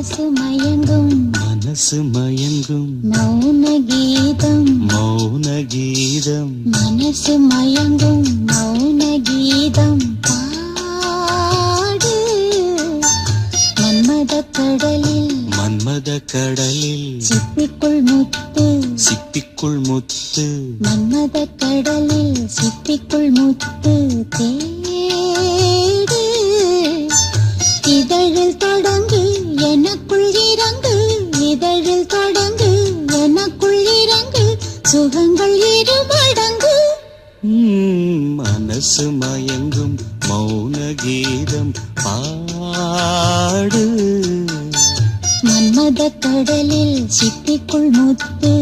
மனசு மயங்கும் மௌன கீதம் மனசு மயங்கும் மௌன கீதம் பாடு மன்மத கடலில் சிப்பிக்குள் முத்து மன்மத கடலில் சிப்பிக்குள் முத்து தேடு இதழில் தொடங்கு எனக்குள் இறங்கு இதழில் தொடங்கு எனக்குள் இறங்கு சுகங்கள் இருமடங்கு மனசு மயங்கும் மௌன கீதம் பாடு மன்மத கடலில் சிப்பிக்குள் முத்து